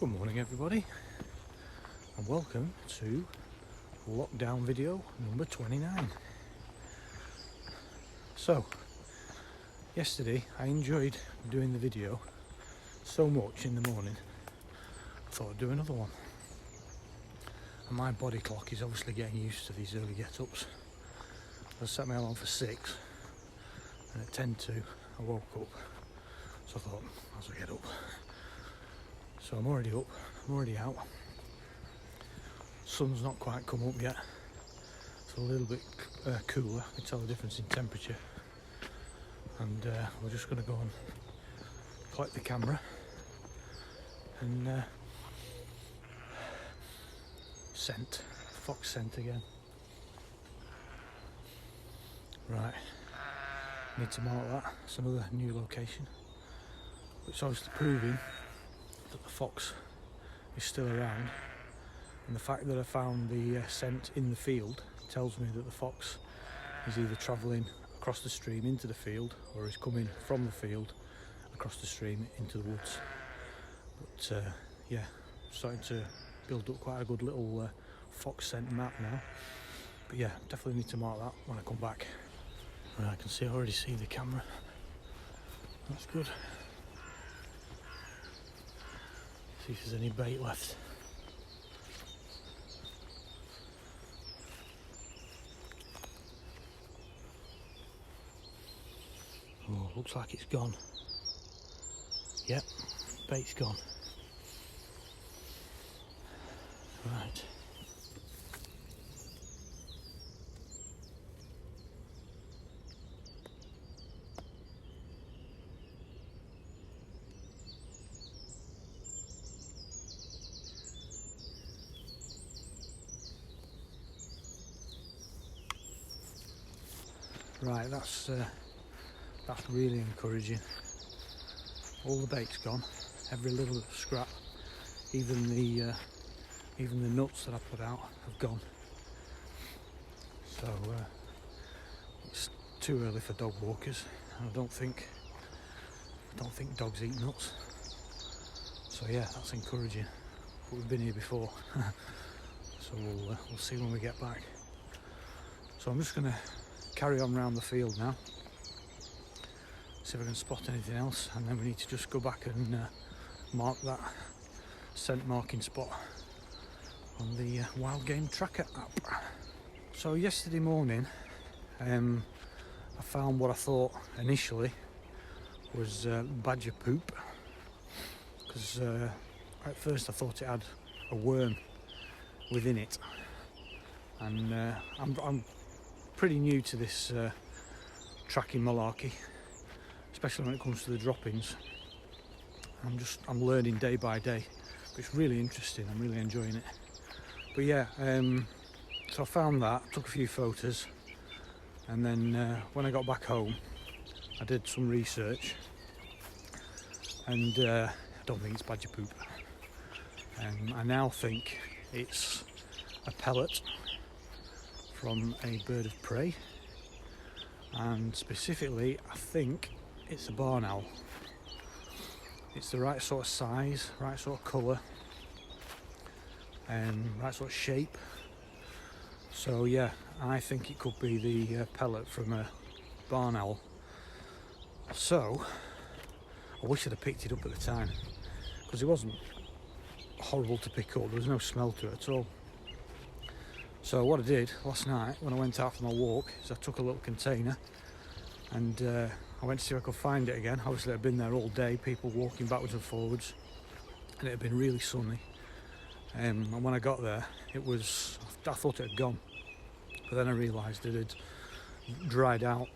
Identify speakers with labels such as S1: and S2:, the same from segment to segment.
S1: Good morning everybody, and welcome to lockdown video number 29. So yesterday I enjoyed doing the video so much in the morning, I thought I'd do another one. And my body clock is obviously getting used to these early get-ups. I set my alarm for 6 and at 10 to I woke up, so I thought as I get up. So I'm already up, I'm already out. Sun's not quite come up yet. It's a little bit cooler, I can tell the difference in temperature. And we're just going to go and collect the camera and fox scent again. Right, need to mark that. It's another new location. It's obviously proving that the fox is still around, and the fact that I found the scent in the field tells me that the fox is either travelling across the stream into the field or is coming from the field across the stream into the woods. But yeah, starting to build up quite a good little fox scent map now. But yeah, definitely need to mark that when I come back. Right, I can see, I already see the camera. That's good. See if there's any bait left. Oh, looks like it's gone. Yep, bait's gone. Right. Right, that's really encouraging. All the bait's gone, every little scrap, even the nuts that I put out have gone. So it's too early for dog walkers. I don't think dogs eat nuts. So yeah, that's encouraging. But we've been here before, so we'll see when we get back. So I'm just gonna carry on round the field now, see if I can spot anything else, and then we need to just go back and mark that scent marking spot on the Wild Game Tracker app. So yesterday morning I found what I thought initially was badger poop, because at first I thought it had a worm within it, and I'm pretty new to this tracking malarkey, especially when it comes to the droppings. I'm learning day by day, but it's really interesting. I'm really enjoying it. But yeah, so I found that, took a few photos, and then when I got back home I did some research, and I don't think it's badger poop. I now think it's a pellet from a bird of prey, and specifically I think it's a barn owl. It's the right sort of size, right sort of colour, and right sort of shape. So yeah, I think it could be the pellet from a barn owl. So I wish I'd have picked it up at the time, because it wasn't horrible to pick up. There was no smell to it at all. So what I did last night when I went out for my walk is I took a little container and I went to see if I could find it again. Obviously I'd been there all day, people walking backwards and forwards, and it had been really sunny. And when I got there, I thought it had gone, but then I realised it had dried out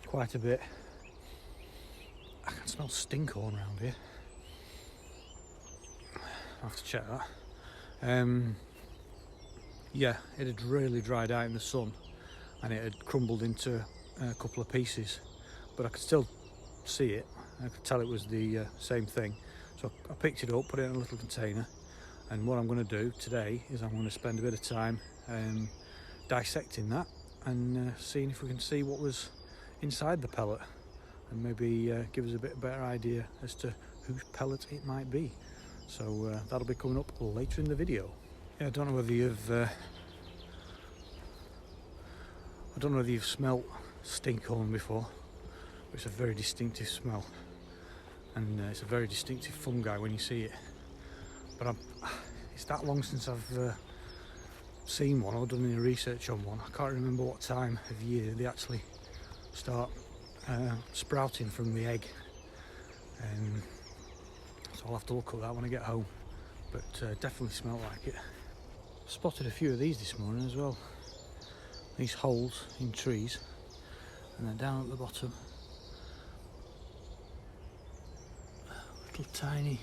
S1: quite a bit. I can smell stinkhorn around here. I'll have to check that. Yeah, it had really dried out in the sun, and it had crumbled into a couple of pieces, but I could still see it. I could tell it was the same thing. So I picked it up, put it in a little container, and what I'm going to do today is I'm going to spend a bit of time dissecting that and seeing if we can see what was inside the pellet, and maybe give us a bit better idea as to whose pellet it might be. So that'll be coming up later in the video. Yeah, I don't know whether you've smelt stinkhorn before, but it's a very distinctive smell, and it's a very distinctive fungi when you see it. But it's that long since I've seen one or done any research on one. I can't remember what time of year they actually start sprouting from the egg, so I'll have to look at that when I get home, but definitely smell like it. Spotted a few of these this morning as well, these holes in trees, and then down at the bottom little tiny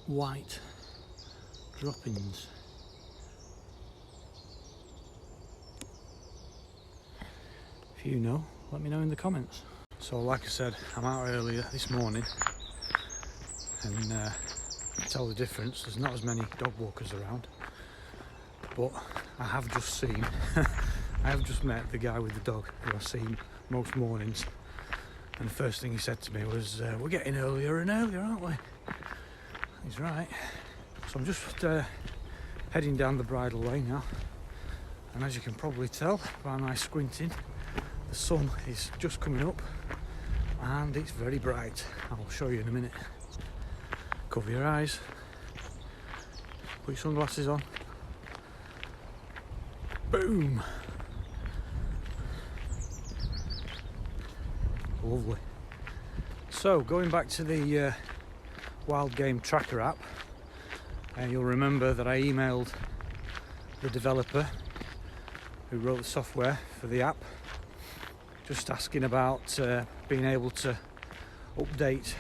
S1: white droppings. If you know, let me know in the comments. So like I said, I'm out earlier this morning, and you can tell the difference. There's not as many dog walkers around, but I have just seen I have just met the guy with the dog who I see most mornings, and the first thing he said to me was, we're getting earlier and earlier, aren't we? He's right. So I'm just heading down the bridle lane now, and as you can probably tell by my squinting, the sun is just coming up and it's very bright. I'll show you in a minute. Cover your eyes, put your sunglasses on. Boom! Lovely. So going back to the Wild Game Tracker app, you'll remember that I emailed the developer who wrote the software for the app, just asking about being able to update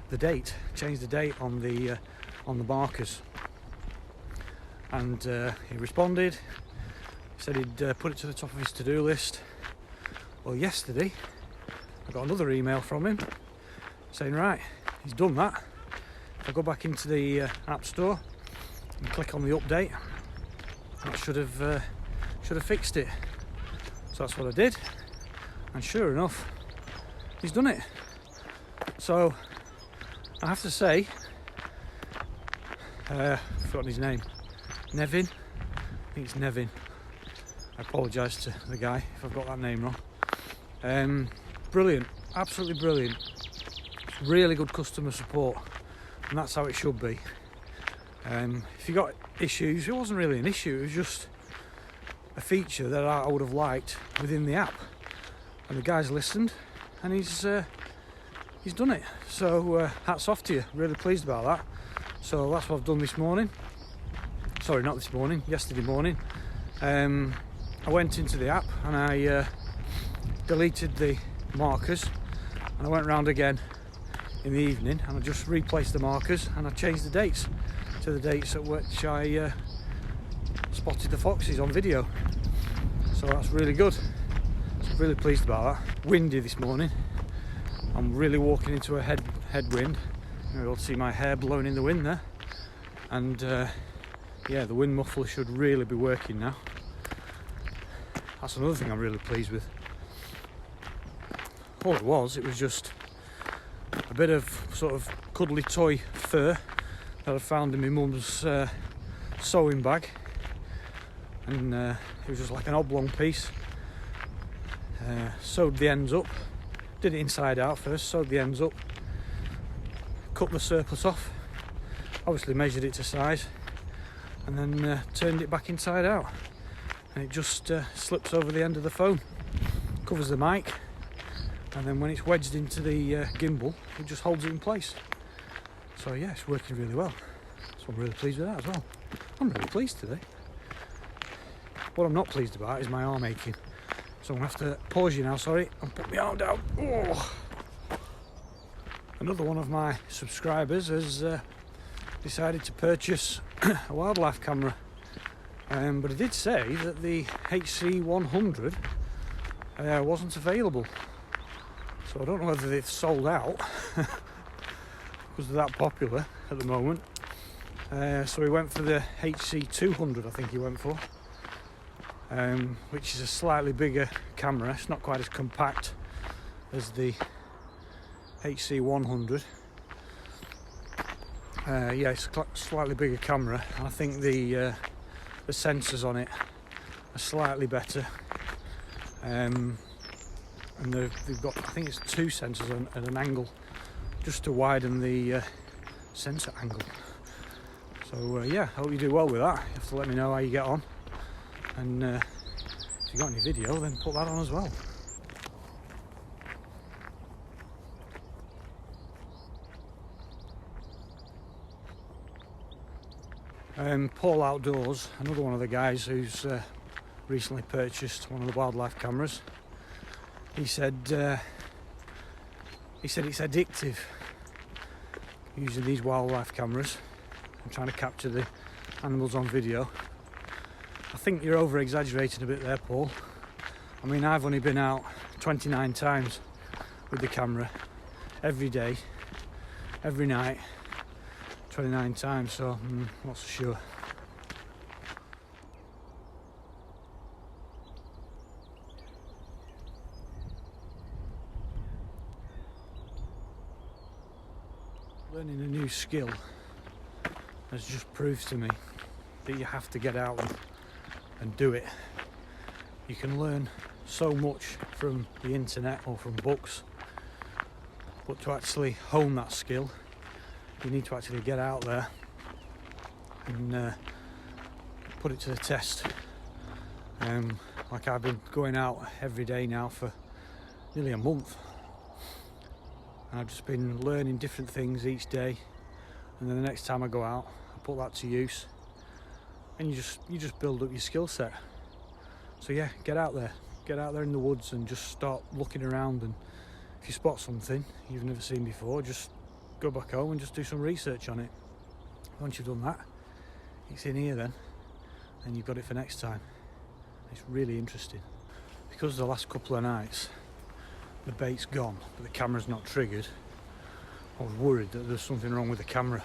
S1: the date, change the date on the markers, and he responded, said he'd put it to the top of his to-do list. Well, yesterday I got another email from him saying, right, he's done that. If I go back into the App Store and click on the update, that should have fixed it. So that's what I did, and sure enough, he's done it. So I have to say, I've forgotten his name, Nevin. I think it's Nevin. I apologise to the guy if I've got that name wrong. Brilliant, absolutely brilliant. Really good customer support, and that's how it should be. If you got issues, it wasn't really an issue, it was just a feature that I would have liked within the app, and the guy's listened and he's done it. So hats off to you, really pleased about that. So that's what I've done this morning. Sorry, not this morning, yesterday morning. I went into the app and I deleted the markers, and I went round again in the evening and I just replaced the markers, and I changed the dates to the dates at which I spotted the foxes on video. So that's really good. So really pleased about that. Windy this morning. I'm really walking into a headwind. You'll see my hair blowing in the wind there, and yeah, the wind muffler should really be working now. That's another thing I'm really pleased with. All it was just a bit of sort of cuddly toy fur that I found in my mum's sewing bag, and it was just like an oblong piece. Sewed the ends up, did it inside out first, sewed the ends up, cut the surplus off, obviously measured it to size, and then turned it back inside out, and it just slips over the end of the phone, covers the mic, and then when it's wedged into the gimbal, it just holds it in place. So yeah, it's working really well. So I'm really pleased with that as well. I'm really pleased today. What I'm not pleased about is my arm aching. So I'm going to have to pause you now, sorry, and put my arm down. Oh. Another one of my subscribers has decided to purchase a wildlife camera, but he did say that the HC100 wasn't available. So I don't know whether they've sold out because they're that popular at the moment. So he went for the HC200, I think he went for, which is a slightly bigger camera. It's not quite as compact as the HC100, Yeah, it's a slightly bigger camera. I think the sensors on it are slightly better, and they've got, I think it's 2 sensors at an angle just to widen the sensor angle. So yeah, I hope you do well with that. You have to let me know how you get on, and if you've got any video, then put that on as well. Paul Outdoors, another one of the guys who's recently purchased one of the wildlife cameras. He said it's addictive using these wildlife cameras and trying to capture the animals on video. I think you're over exaggerating a bit there, Paul. I mean, I've only been out 29 times with the camera, every day, every night, 29 times, so not so sure. Learning a new skill has just proved to me that you have to get out and do it. You can learn so much from the internet or from books, but to actually hone that skill, you need to actually get out there and put it to the test. Like I've been going out every day now for nearly a month. I've just been learning different things each day, and then the next time I go out, I put that to use, and you just build up your skill set. So yeah, get out there in the woods and just start looking around, and if you spot something you've never seen before, just go back home and just do some research on it. Once you've done that, it's in here then, and you've got it for next time. It's really interesting. Because the last couple of nights the bait's gone but the camera's not triggered, I was worried that there's something wrong with the camera.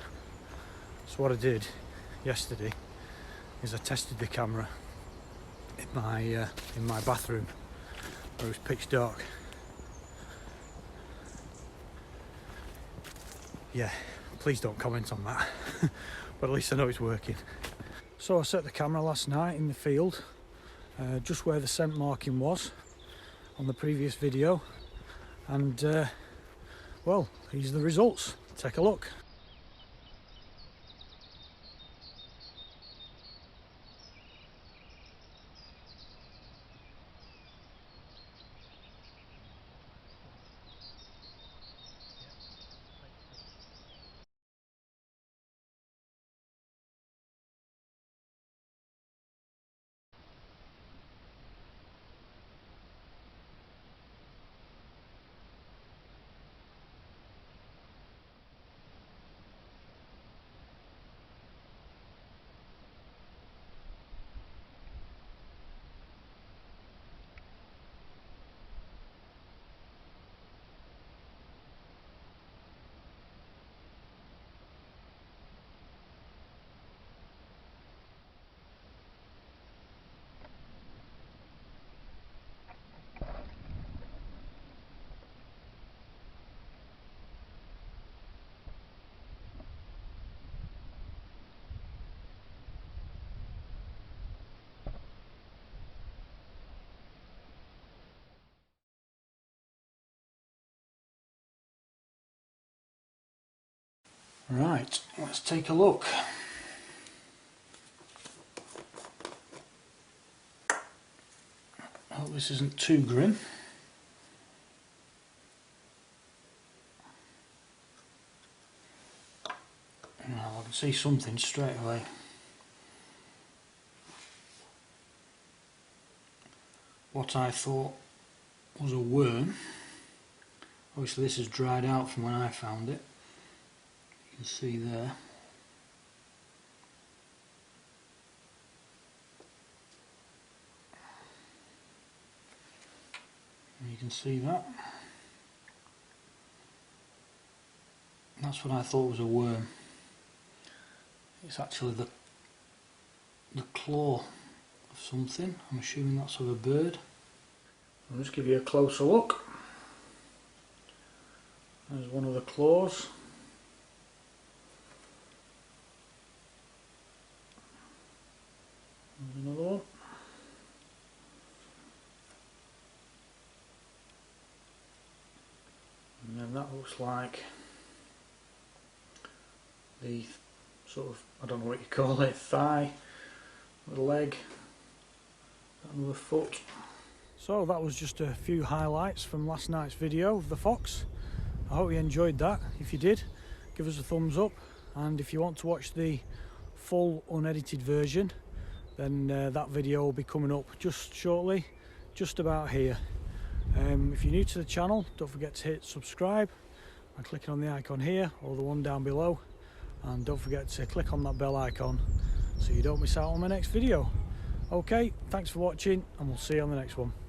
S1: So what I did yesterday is I tested the camera in my bathroom where it was pitch dark. Yeah, please don't comment on that. But at least I know it's working. So I set the camera last night in the field, just where the scent marking was on the previous video, and well, these are the results. Take a look. Right, let's take a look. Hope this isn't too grim. Well, I can see something straight away. What I thought was a worm. Obviously this has dried out from when I found it. You can see there. And you can see that. That's what I thought was a worm. It's actually the claw of something. I'm assuming that's of a bird. I'll just give you a closer look. There's one of the claws. and that looks like the sort of, I don't know what you call it, thigh, the leg, another foot. So that was just a few highlights from last night's video of the fox. I hope you enjoyed that. If you did, give us a thumbs up, and if you want to watch the full unedited version, then that video will be coming up just shortly, just about here. If you're new to the channel, don't forget to hit subscribe by clicking on the icon here or the one down below, and don't forget to click on that bell icon so you don't miss out on my next video. Okay, thanks for watching, and we'll see you on the next one.